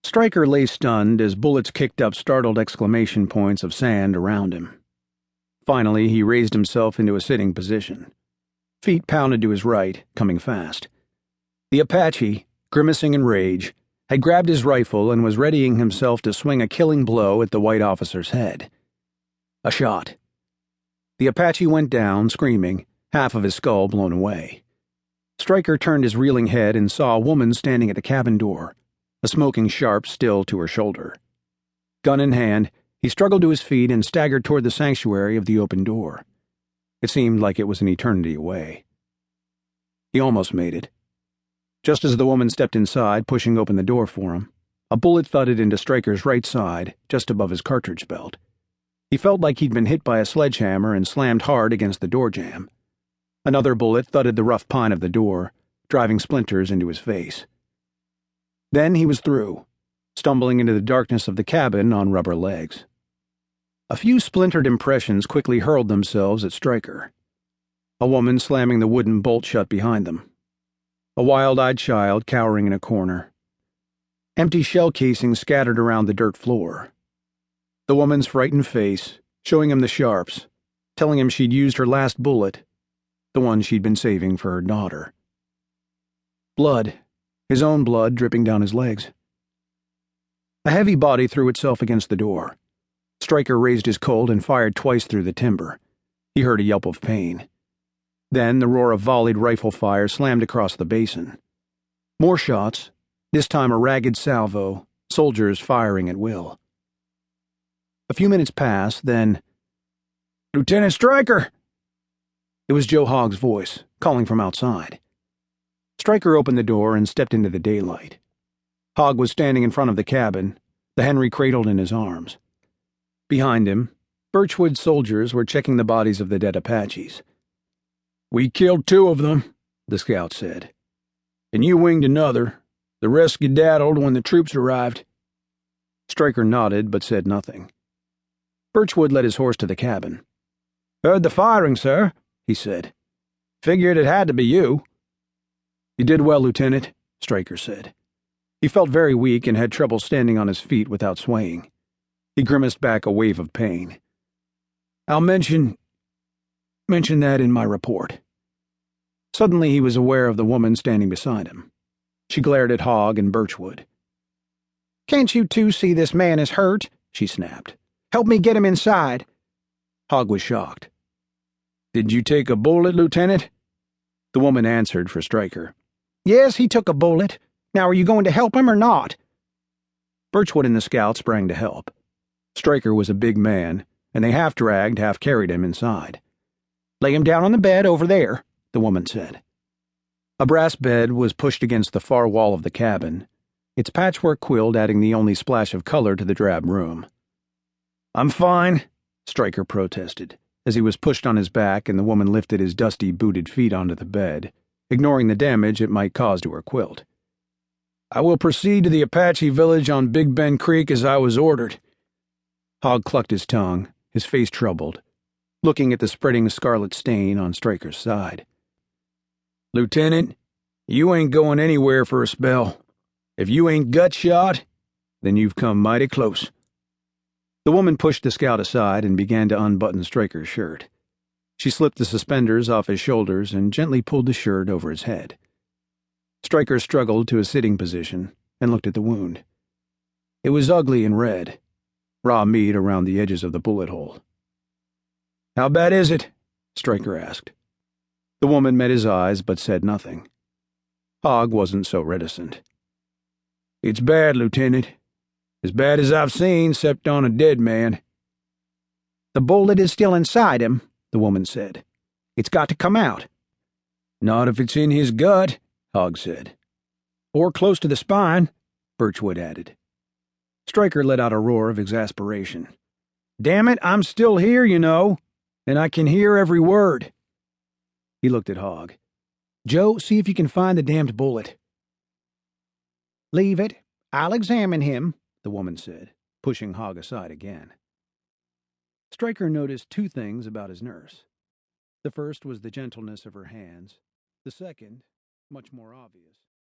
Stryker lay stunned as bullets kicked up startled exclamation points of sand around him. Finally, he raised himself into a sitting position. Feet pounded to his right, coming fast. The Apache, grimacing in rage, had grabbed his rifle and was readying himself to swing a killing blow at the white officer's head. A shot. The Apache went down, screaming, half of his skull blown away. Stryker turned his reeling head and saw a woman standing at the cabin door, a smoking sharp still to her shoulder. Gun in hand, he struggled to his feet and staggered toward the sanctuary of the open door. It seemed like it was an eternity away. He almost made it. Just as the woman stepped inside, pushing open the door for him, a bullet thudded into Stryker's right side, just above his cartridge belt. He felt like he'd been hit by a sledgehammer and slammed hard against the door jamb. Another bullet thudded the rough pine of the door, driving splinters into his face. Then he was through, stumbling into the darkness of the cabin on rubber legs. A few splintered impressions quickly hurled themselves at Stryker. A woman slamming the wooden bolt shut behind them. A wild-eyed child cowering in a corner. Empty shell casings scattered around the dirt floor. The woman's frightened face, showing him the sharps, telling him she'd used her last bullet, the one she'd been saving for her daughter. Blood, his own blood dripping down his legs. A heavy body threw itself against the door. Stryker raised his Colt and fired twice through the timber. He heard a yelp of pain. Then the roar of volleyed rifle fire slammed across the basin. More shots, this time a ragged salvo, soldiers firing at will. A few minutes passed, then, "Lieutenant Stryker!" It was Joe Hogg's voice, calling from outside. Stryker opened the door and stepped into the daylight. Hogg was standing in front of the cabin, the Henry cradled in his arms. Behind him, Birchwood soldiers were checking the bodies of the dead Apaches. "We killed 2 of them," the scout said. "And you winged another. The rest skedaddled when the troops arrived." Stryker nodded but said nothing. Birchwood led his horse to the cabin. "Heard the firing, sir," he said. "Figured it had to be you." "You did well, Lieutenant," Stryker said. He felt very weak and had trouble standing on his feet without swaying. He grimaced back a wave of pain. "I'll mention that in my report." Suddenly he was aware of the woman standing beside him. She glared at Hogg and Birchwood. "Can't you two see this man is hurt?" she snapped. "Help me get him inside." Hogg was shocked. "Did you take a bullet, Lieutenant?" The woman answered for Stryker. "Yes, he took a bullet. Now are you going to help him or not?" Birchwood and the scout sprang to help. Stryker was a big man, and they half dragged, half carried him inside. "Lay him down on the bed over there," the woman said. A brass bed was pushed against the far wall of the cabin, its patchwork quilt adding the only splash of color to the drab room. "I'm fine," Stryker protested, as he was pushed on his back and the woman lifted his dusty, booted feet onto the bed, ignoring the damage it might cause to her quilt. "I will proceed to the Apache village on Big Bend Creek as I was ordered." Hogg clucked his tongue, his face troubled, looking at the spreading scarlet stain on Stryker's side. "Lieutenant, you ain't going anywhere for a spell. If you ain't gut shot, then you've come mighty close." The woman pushed the scout aside and began to unbutton Stryker's shirt. She slipped the suspenders off his shoulders and gently pulled the shirt over his head. Stryker struggled to a sitting position and looked at the wound. It was ugly and red, raw meat around the edges of the bullet hole. "How bad is it?" Stryker asked. The woman met his eyes but said nothing. Hogg wasn't so reticent. "It's bad, Lieutenant. As bad as I've seen, except on a dead man." "The bullet is still inside him," the woman said. "It's got to come out." "Not if it's in his gut," Hogg said. "Or close to the spine," Birchwood added. Stryker let out a roar of exasperation. "Damn it, I'm still here, you know, and I can hear every word." He looked at Hogg. "Joe, see if you can find the damned bullet." "Leave it. I'll examine him," the woman said, pushing Hogg aside again. Stryker noticed 2 things about his nurse. The first was the gentleness of her hands. The second, much more obvious.